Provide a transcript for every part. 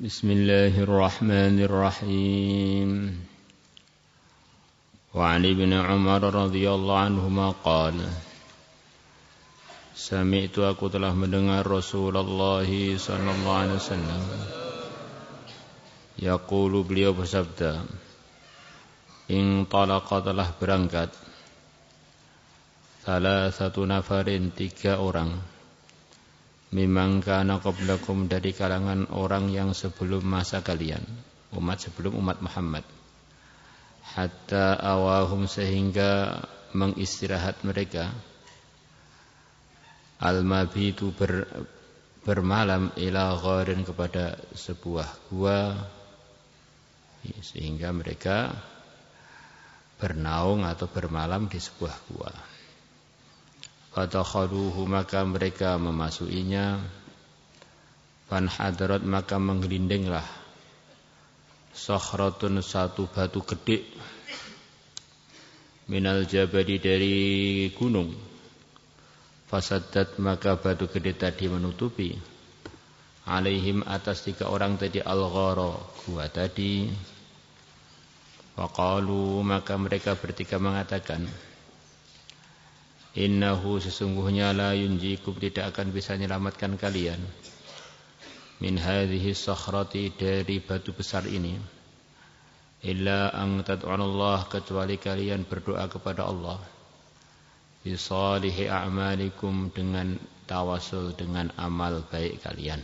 Bismillahirrahmanirrahim. Wa 'an ibn Umar radhiyallahu anhuma qala Sami'tu aku telah mendengar Rasulullah sallallahu alaihi wasallam yaqulu beliau bersabda in talaqa telah berangkat salah satu nafarin 3 orang mimman kana qablakum dari kalangan orang yang sebelum masa kalian sebelum umat Muhammad hatta awahum sehingga mengistirahat mereka al-mabitu bermalam ila gharin kepada sebuah gua sehingga mereka bernaung atau bermalam di sebuah gua. Fadakhaluhu maka mereka memasukinya fanhadarat maka menggelindinglah sakhratun satu batu gede minal jabali dari gunung fasaddat maka batu gede tadi menutupi alaihim atas 3 orang tadi al-ghara gua tadi faqalu maka mereka bertiga mengatakan innahu sesungguhnya la yunjikum tidak akan bisa menyelamatkan kalian min hadhihi sakhrati dari batu besar ini illa an tad'unallah kecuali kalian berdoa kepada Allah bi salihi a'malikum dengan tawasul dengan amal baik kalian.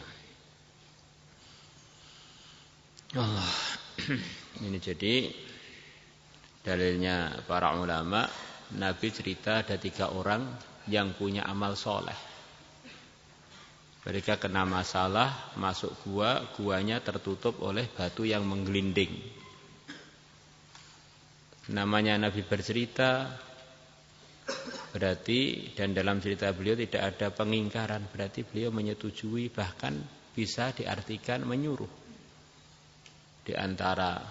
Allah. Ini jadi dalilnya para ulama. Nabi cerita ada 3 orang yang punya amal soleh. Mereka kena masalah, masuk gua, guanya tertutup oleh batu yang menggelinding. Namanya Nabi bercerita, berarti dan dalam cerita beliau tidak ada pengingkaran, berarti beliau menyetujui bahkan bisa diartikan menyuruh. Di antara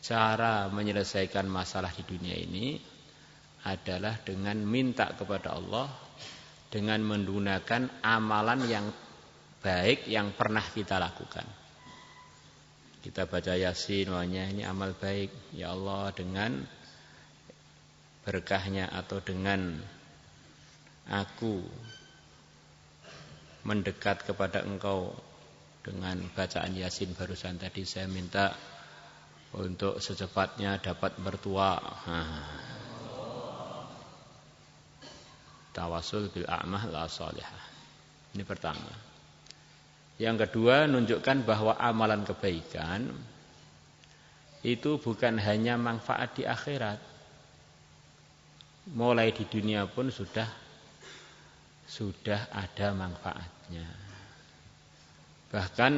cara menyelesaikan masalah di dunia ini adalah dengan minta kepada Allah dengan menggunakan amalan yang baik yang pernah kita lakukan. Kita baca Yasin, ini amal baik. Ya Allah, dengan berkahnya atau dengan aku mendekat kepada Engkau dengan bacaan Yasin barusan tadi, saya minta untuk secepatnya dapat mertua. Tawasul bil a'mah la salihah. Ini pertama. Yang kedua, nunjukkan bahwa amalan kebaikan itu bukan hanya manfaat di akhirat. Mulai di dunia pun sudah ada manfaatnya. Bahkan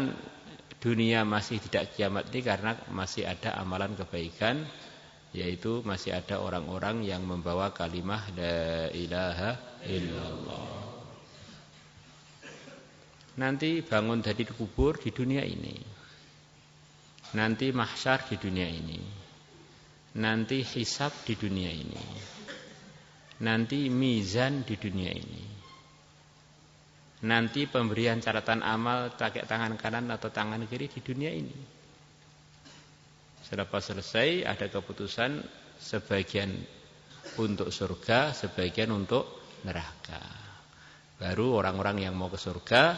dunia masih tidak kiamat ini karena masih ada amalan kebaikan, yaitu masih ada orang-orang yang membawa kalimah la ilaha illallah. Nanti bangun dari kubur di dunia ini, nanti mahsyar di dunia ini, nanti hisab di dunia ini, nanti mizan di dunia ini, nanti pemberian catatan amal pakai tangan kanan atau tangan kiri di dunia ini. Selepas selesai ada keputusan sebagian untuk surga, sebagian untuk neraka. Baru orang-orang yang mau ke surga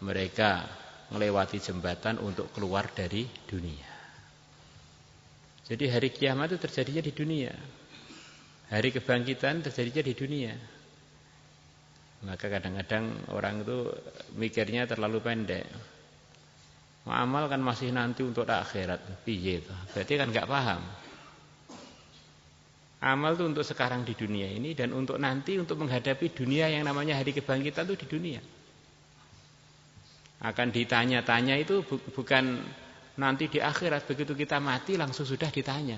mereka melewati jembatan untuk keluar dari dunia. Jadi hari kiamat itu terjadinya di dunia. Hari kebangkitan terjadinya di dunia. Maka kadang-kadang orang itu mikirnya terlalu pendek. Amal kan masih nanti untuk akhirat. Piye itu? Berarti kan enggak paham. Amal itu untuk sekarang di dunia ini dan untuk nanti untuk menghadapi dunia yang namanya hari kebangkitan itu di dunia. Akan ditanya-tanya itu bukan nanti di akhirat, begitu kita mati langsung sudah ditanya.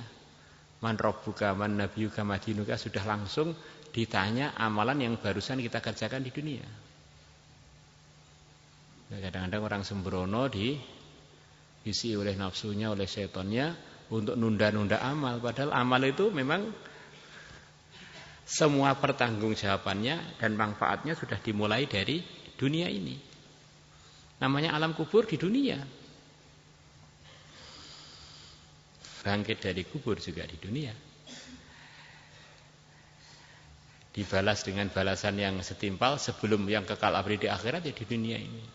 Man rabbuka man nabiyuka madinuka, sudah langsung ditanya amalan yang barusan kita kerjakan di dunia. Kadang-kadang orang sembrono diisi oleh nafsunya, oleh setannya untuk nunda-nunda amal. Padahal amal itu memang semua pertanggungjawabannya dan manfaatnya sudah dimulai dari dunia ini. Namanya alam kubur di dunia. Bangkit dari kubur juga di dunia. Dibalas dengan balasan yang setimpal sebelum yang kekal abadi di akhirat ya di dunia ini.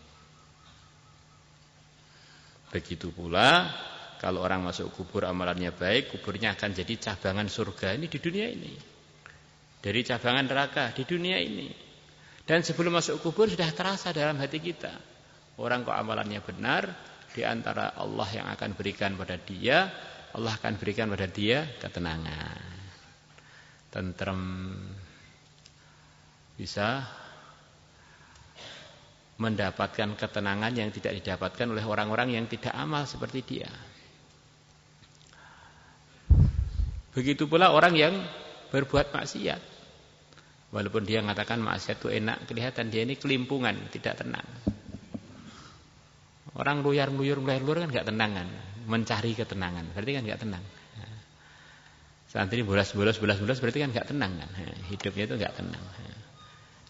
Begitu pula kalau orang masuk kubur amalannya baik, kuburnya akan jadi cabangan surga ini di dunia ini. Dari cabangan neraka di dunia ini. Dan sebelum masuk kubur sudah terasa dalam hati kita. Orang kok amalannya benar, di antara Allah yang akan berikan pada dia, Allah akan berikan pada dia ketenangan, tentrem, bisa mendapatkan ketenangan yang tidak didapatkan oleh orang-orang yang tidak amal seperti dia. Begitu pula orang yang berbuat maksiat. Walaupun dia mengatakan maksiat itu enak, kelihatan dia ini kelimpungan, tidak tenang. Orang luyar-luyur kan enggak tenang kan, mencari ketenangan, berarti kan enggak tenang. Santri bolos-bolos berarti kan enggak tenang kan. Hidupnya itu enggak tenang.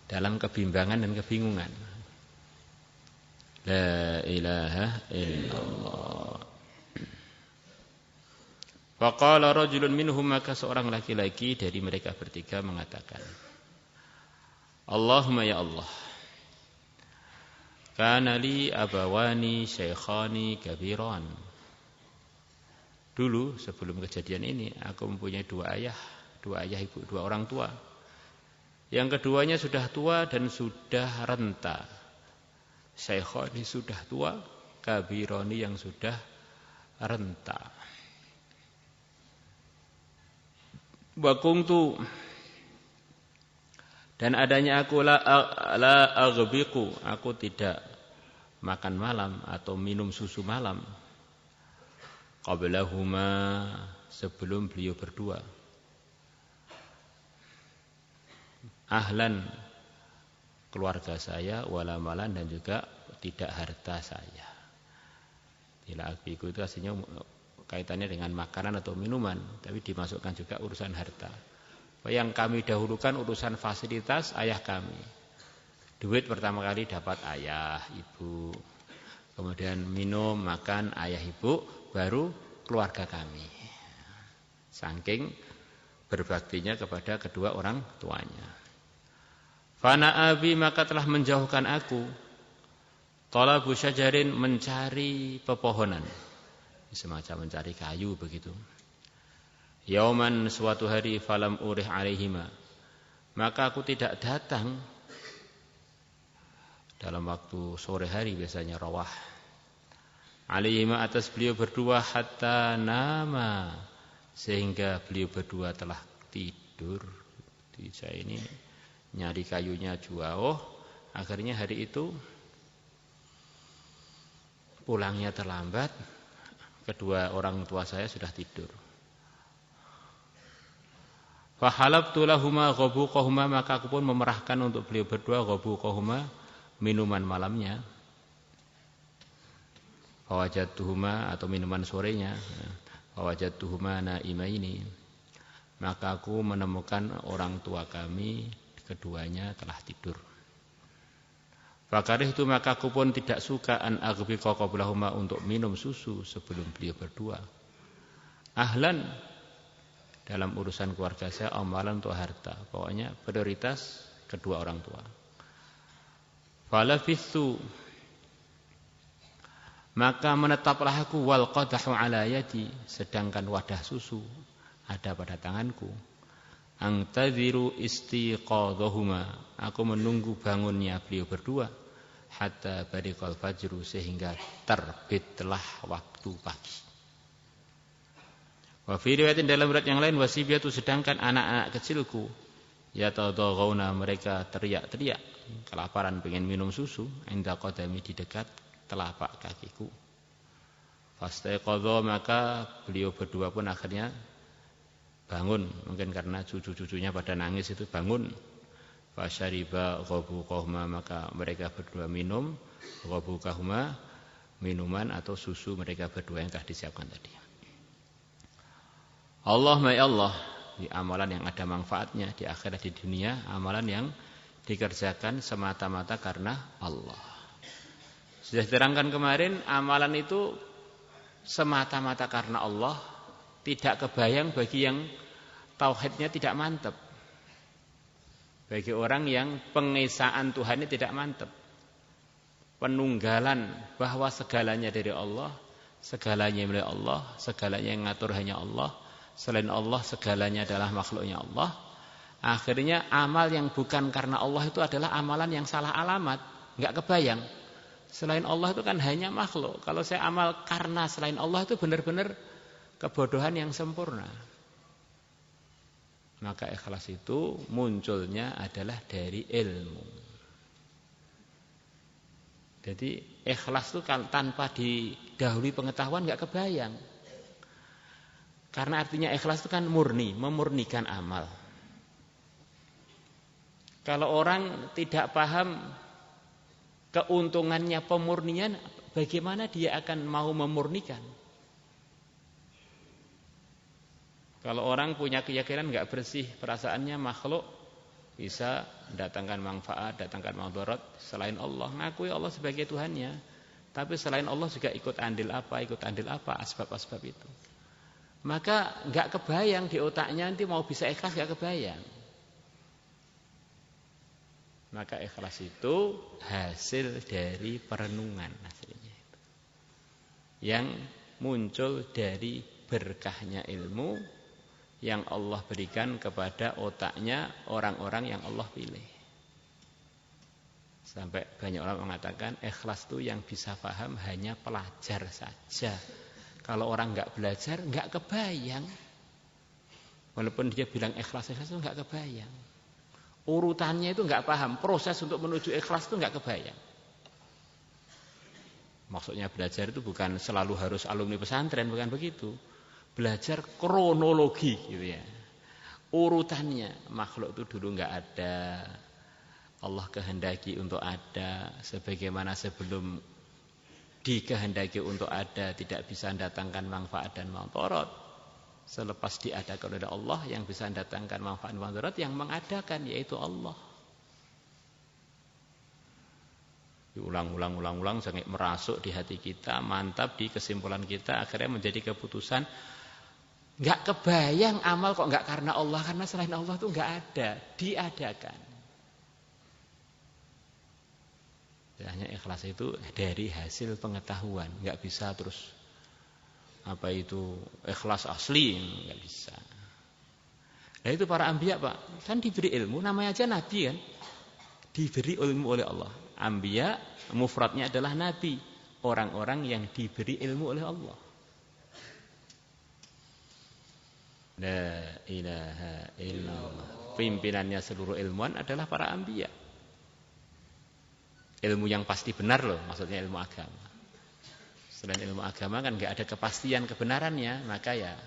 Dalam kebimbangan dan kebingungan. La ilaha illallah. Faqala rajulun minhum, maka seorang laki-laki dari mereka bertiga mengatakan, Allahumma ya Allah, kana li abawani syaikhani kabiran. Dulu sebelum kejadian ini aku mempunyai dua ayah ibu, dua orang tua. Yang keduanya sudah tua dan sudah renta. Syaikhani sudah tua, kabirani yang sudah renta. Wa kuntu, dan adanya aku la aghbiqu, aku tidak makan malam atau minum susu malam. Qablahuma, sebelum beliau berdua. Ahlan, keluarga saya, wala malan, dan juga tidak harta saya. Bila aghbiqu itu aslinya kaitannya dengan makanan atau minuman, tapi dimasukkan juga urusan harta. Yang kami dahulukan urusan fasilitas ayah kami. Duit pertama kali dapat ayah, ibu. Kemudian minum, makan ayah, ibu, baru keluarga kami. Saking berbaktinya kepada kedua orang tuanya. Fana abi, maka telah menjauhkan aku. Talabu syajarin, mencari pepohonan. Semacam mencari kayu begitu. Yauman, suatu hari, falam urih alaihima, maka aku tidak datang dalam waktu sore hari, biasanya rawah, alaihima, atas beliau berdua, hatta nama, sehingga beliau berdua telah tidur. Saya ini nyari kayunya jauh, akhirnya hari itu pulangnya terlambat, kedua orang tua saya sudah tidur. Fahalabtu lahuma ghabuqahuma, maka aku pun memerahkan untuk beliau berdua ghabuqahuma, minuman malamnya. Fawajadtuhuma, atau minuman sorenya. Fawajadtuhuma naimaini, maka aku menemukan orang tua kami keduanya telah tidur. Fakarihtu, maka aku pun tidak suka an aghbiqa qablahuma, untuk minum susu sebelum beliau berdua. Ahlan, dalam urusan keluarga saya, amalan untuk harta, pokoknya prioritas kedua orang tua. Falafithu, maka menetaplah aku, wal qadahu ala yadi, sedangkan wadah susu ada pada tanganku. Angtadhiru istiqadhahuma, aku menunggu bangunnya beliau berdua, hatta bariqal fajru, sehingga terbitlah waktu pagi. Wa fi riwayatin, dalam riwayat yang lain, wasibiyatu, sedangkan anak-anak kecilku, yatadaghauna, mereka teriak-teriak kelaparan pengen minum susu, inda qadami, di dekat telapak kakiku. Fastaiqadha, maka beliau berdua pun akhirnya bangun, mungkin karena cucu-cucunya pada nangis itu bangun. Fasyariba ghabuqahuma, maka mereka berdua minum ghabuqahuma, minuman atau susu mereka berdua yang telah disiapkan tadi. Allahumma ya Allah, di amalan yang ada manfaatnya di akhirat, di dunia, amalan yang dikerjakan semata-mata karena Allah. Sudah diterangkan kemarin, amalan itu semata-mata karena Allah, tidak kebayang bagi yang tauhidnya tidak mantap. Bagi orang yang pengesaan Tuhannya tidak mantap. Penunggalan bahwa segalanya dari Allah, segalanya milik Allah, segalanya yang ngatur hanya Allah, selain Allah segalanya adalah makhluknya Allah. Akhirnya amal yang bukan karena Allah itu adalah amalan yang salah alamat, enggak kebayang. Selain Allah itu kan hanya makhluk. Kalau saya amal karena selain Allah itu benar-benar kebodohan yang sempurna. Maka ikhlas itu munculnya adalah dari ilmu. Jadi ikhlas itu tanpa didahului pengetahuan enggak kebayang. Karena artinya ikhlas itu kan murni, memurnikan amal. Kalau orang tidak paham keuntungannya pemurnian, bagaimana dia akan mau memurnikan? Kalau orang punya keyakinan enggak bersih perasaannya, makhluk bisa datangkan manfaat, datangkan madarat selain Allah, ngakui Allah sebagai Tuhannya, tapi selain Allah juga ikut andil apa, asbab-asbab itu. Maka enggak kebayang di otaknya nanti mau bisa ikhlas, enggak kebayang. Maka ikhlas itu hasil dari perenungan aslinya itu, yang muncul dari berkahnya ilmu yang Allah berikan kepada otaknya orang-orang yang Allah pilih. Sampai banyak orang mengatakan ikhlas itu yang bisa paham hanya pelajar saja. Kalau orang enggak belajar enggak kebayang. Walaupun dia bilang ikhlas itu enggak kebayang. Urutannya itu enggak paham, proses untuk menuju ikhlas itu enggak kebayang. Maksudnya belajar itu bukan selalu harus alumni pesantren, bukan begitu. Belajar kronologi gitu ya. Urutannya, makhluk itu dulu enggak ada. Allah kehendaki untuk ada, sebagaimana sebelum dikehendaki untuk ada tidak bisa mendatangkan manfaat dan madarat. Selepas diadakan oleh Allah, yang bisa mendatangkan manfaat dan madarat yang mengadakan yaitu Allah. Diulang-ulang sampai merasuk di hati kita, mantap di kesimpulan kita, akhirnya menjadi keputusan. Enggak kebayang amal kok enggak karena Allah, karena selain Allah itu enggak ada, diadakan. Hanya ikhlas itu dari hasil pengetahuan, enggak bisa terus apa itu ikhlas asli, enggak bisa. Nah itu para anbiya Pak, kan diberi ilmu, namanya aja nabi kan, diberi ilmu oleh Allah. Anbiya mufradnya adalah nabi, orang-orang yang diberi ilmu oleh Allah. La ilaha illallah. Pimpinannya seluruh ilmuwan adalah para anbiya. Ilmu yang pasti benar loh, maksudnya ilmu agama. Selain ilmu agama kan enggak ada kepastian kebenarannya, maka ya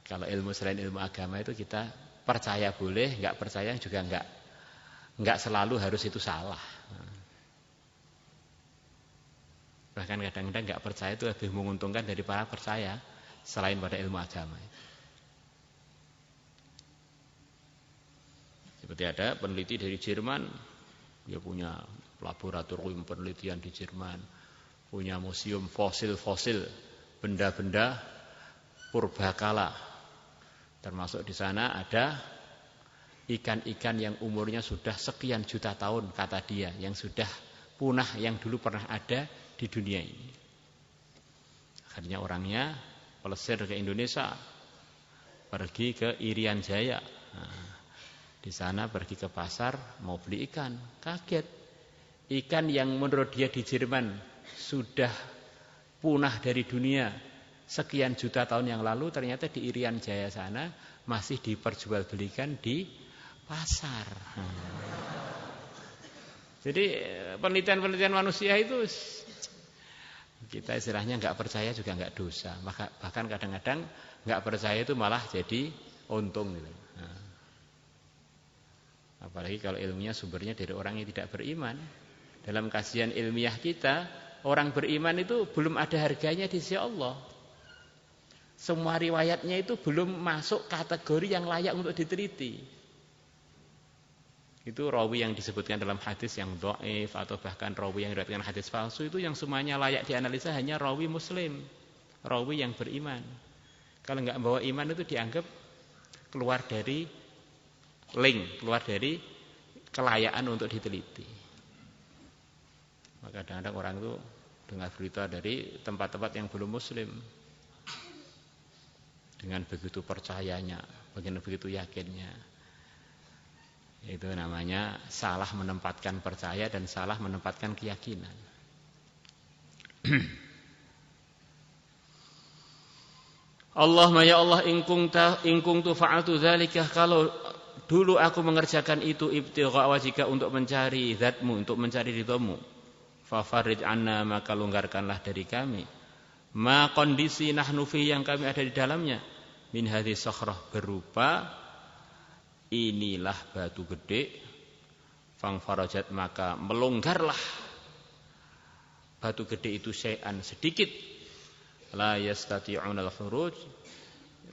kalau ilmu selain ilmu agama itu kita percaya boleh, enggak percaya juga enggak selalu harus itu salah. Bahkan kadang-kadang enggak percaya itu lebih menguntungkan daripada percaya selain pada ilmu agama. Seperti ada peneliti dari Jerman, dia punya laboratorium penelitian di Jerman, punya museum fosil-fosil, benda-benda purbakala. Termasuk di sana ada ikan-ikan yang umurnya sudah sekian juta tahun, kata dia, yang sudah punah, yang dulu pernah ada di dunia ini. Akhirnya orangnya pelesir ke Indonesia, pergi ke Irian Jaya. Di sana pergi ke pasar mau beli ikan, kaget. Ikan yang menurut dia di Jerman sudah punah dari dunia sekian juta tahun yang lalu, ternyata di Irian Jaya sana masih diperjualbelikan di pasar. Jadi penelitian-penelitian manusia itu kita istilahnya enggak percaya juga enggak dosa. Bahkan kadang-kadang enggak percaya itu malah jadi untung gitu. Apalagi kalau ilmunya sumbernya dari orang yang tidak beriman. Dalam kajian ilmiah kita, orang beriman itu belum ada harganya di sisi Allah. Semua riwayatnya itu belum masuk kategori yang layak untuk diteliti. Itu rawi yang disebutkan dalam hadis yang dhaif atau bahkan rawi yang diriwayatkan hadis palsu, itu yang semuanya layak dianalisa hanya rawi muslim, rawi yang beriman. Kalau enggak bawa iman itu dianggap keluar dari link, keluar dari kelayakan untuk diteliti. Maka kadang-kadang orang itu dengar berita dari tempat-tempat yang belum muslim, dengan begitu percayanya, begitu yakinnya, itu namanya salah menempatkan percaya dan salah menempatkan keyakinan. Allahumma ya Allah, in kuntu fa'altu dzalika, kalau dulu aku mengerjakan itu ibtigha wajhika, untuk mencari zatmu, untuk mencari ridhamu, fa farij anna, maka longgarkanlah dari kami, ma kondisi nahnu fi, yang kami ada di dalamnya, min hadhihi sakhrah, berupa inilah batu gede, fang farajat, maka melonggarlah batu gede itu syai'an, sedikit, la yastati'un al-khuruj,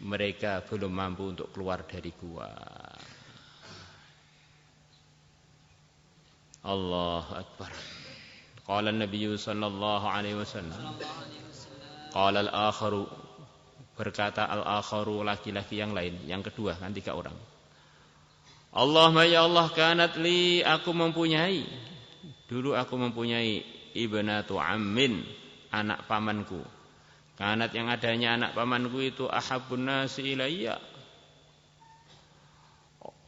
mereka belum mampu untuk keluar dari gua. Allahu akbar. Qala an-nabiy sallallahu alaihi wasallam, qala al-akharu, berkata al-akharu, laki-laki yang lain, yang kedua, kan 3 orang. Allahumma ya Allah, kanat li, aku mempunyai, dulu aku mempunyai ibnatu ammin, anak pamanku. Kanat, yang adanya anak pamanku itu ahabbun nasi ilayya,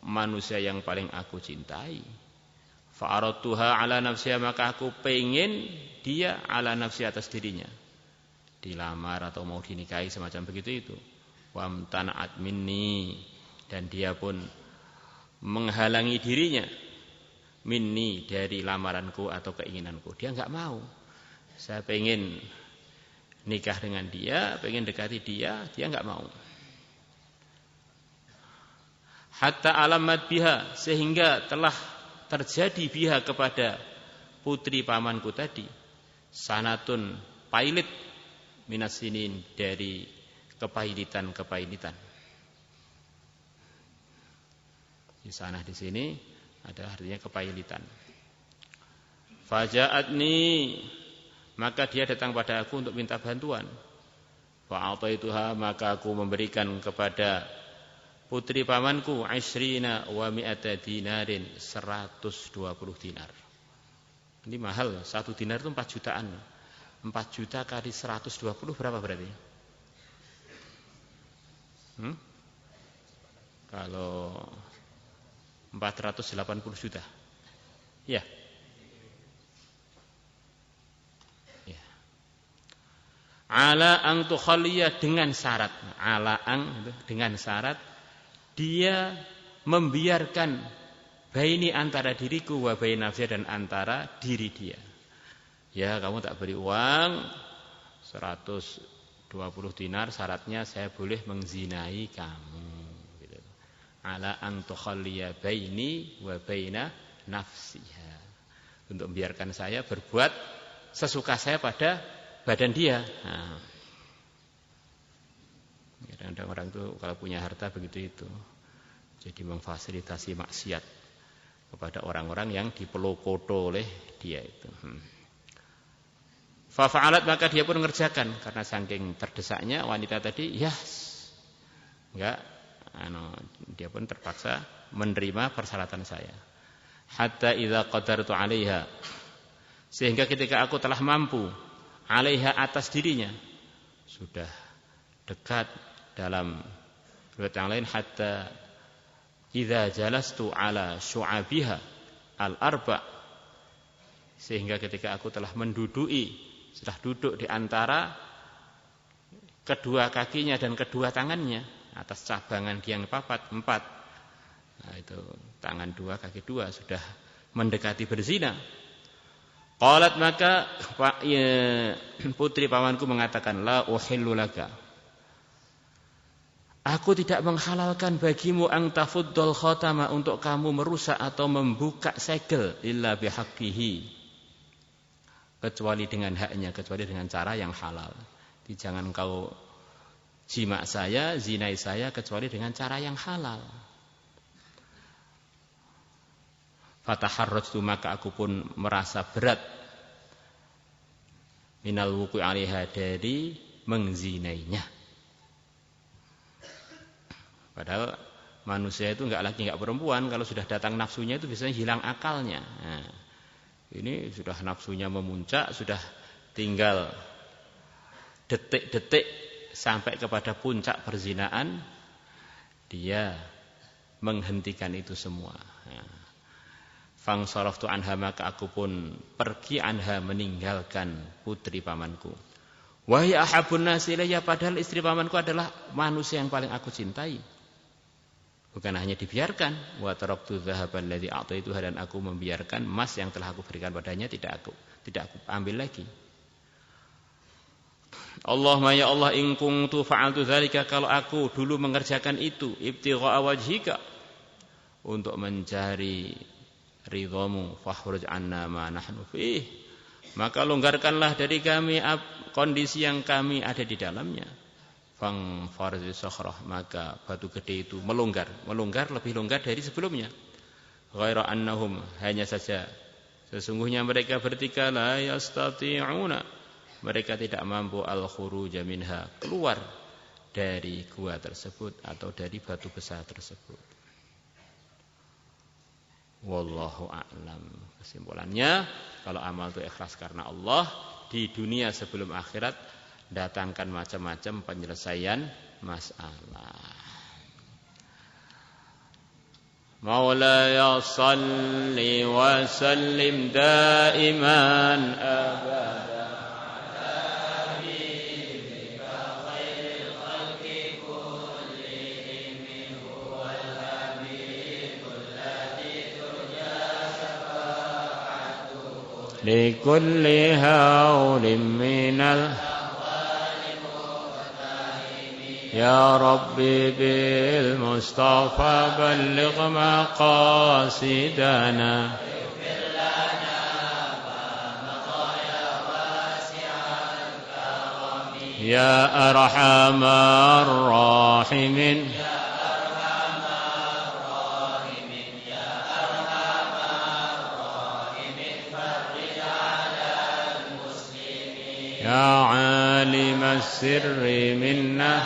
manusia yang paling aku cintai. Fa'aradtuha ala nafsiha, maka aku pengen dia ala nafsi, atas dirinya, dilamar atau mau dinikahi semacam begitu itu. Wamtana'at minni, dan dia pun menghalangi dirinya, minni, dari lamaranku atau keinginanku. Dia enggak mau. Saya pengen nikah dengan dia, pengen dekati dia, dia enggak mau. Hatta alamat biha, sehingga telah terjadi biha, kepada putri pamanku tadi, sanatun, pailit, minasinin, dari kepailitan. Di sana di sini ada artinya kepailitan. Faja'atni, maka dia datang pada aku untuk minta bantuan. Fa'ataituha, maka aku memberikan kepada putri pamanku 20 wa mi'ata dinarin, 120 dinar. Ini mahal, 1 dinar itu 4 jutaan. 4 juta kali 120 berapa berarti? Kalau 480 juta. Ya. Ya. Ala ang tukhaliyah, dengan syarat. Ala ang, dengan syarat dia membiarkan baini, antara diriku, wa bain nafsi, dan antara diri dia. Ya, kamu tak beri uang 120 dinar, syaratnya saya boleh mengzinai kamu, gitu. Ala an tukhalliya baini wa baina nafsiha, untuk membiarkan saya berbuat sesuka saya pada badan dia. Nah, kadang-kadang orang itu kalau punya harta begitu itu, jadi memfasilitasi maksiat kepada orang-orang yang dipelokoto oleh dia itu. Fa'alat, maka dia pun mengerjakan, karena saking terdesaknya wanita tadi, enggak, dia pun terpaksa menerima persyaratan saya. Hatta idza qadartu 'alaiha, sehingga ketika aku telah mampu, 'alaiha, atas dirinya, sudah dekat, dalam riwayat yang lain, hatta idza jalastu 'ala syu'abiha al-arba', sehingga ketika aku telah menduduki, sudah duduk di antara kedua kakinya dan kedua tangannya, atas cabangan yang 4. Nah, itu tangan 2, kaki 2, sudah mendekati berzina. Qalat, maka putri pamanku mengatakan, la uhillu laka, aku tidak menghalalkan bagimu, ang tafuddal khatama, untuk kamu merusak atau membuka segel, illa bihaqqihi, kecuali dengan haknya, kecuali dengan cara yang halal. Jadi jangan kau jima saya, zinai saya, kecuali dengan cara yang halal. Fataharrajtu, maka aku pun merasa berat minal wuqi' 'alaiha, dari mengzinainya. Padahal manusia itu enggak perempuan, kalau sudah datang nafsunya itu biasanya hilang akalnya. Nah, ini sudah nafsunya memuncak, sudah tinggal detik-detik sampai kepada puncak perzinaan, dia menghentikan itu semua. Nah, fangsaraftu anha, maka aku pun pergi anha, meninggalkan putri pamanku. Wa hiya ahabun nasi ilayya, padahal istri pamanku adalah manusia yang paling aku cintai. Bukan hanya dibiarkan, wa taraktu dzahaban alladzi a'taituha, dan aku membiarkan emas yang telah aku berikan padanya, tidak aku ambil lagi. Allahumma ya Allah, in kuntu fa'altu dzalika, kalau aku dulu mengerjakan itu ibtigha'a wajhika, untuk mencari ridhamu, fakhruj anna ma nahnu fih, maka longgarkanlah dari kami kondisi yang kami ada di dalamnya. Fang farzi sakhrah, maka batu gede itu melonggar lebih longgar dari sebelumnya. Ghaira annahum, hanya saja sesungguhnya mereka bertiga la yastati'una, mereka tidak mampu al-khuruja minha, keluar dari gua tersebut atau dari batu besar tersebut. Wallahu a'lam. Kesimpulannya, kalau amal itu ikhlas karena Allah, di dunia sebelum akhirat datangkan macam-macam penyelesaian masalah. Maulaya salli wa sallim daiman abada. لكل هول من يا ربي بالمصطفى بلغ مقاصدنا يا أرحم الراحمين يا عالم السر منا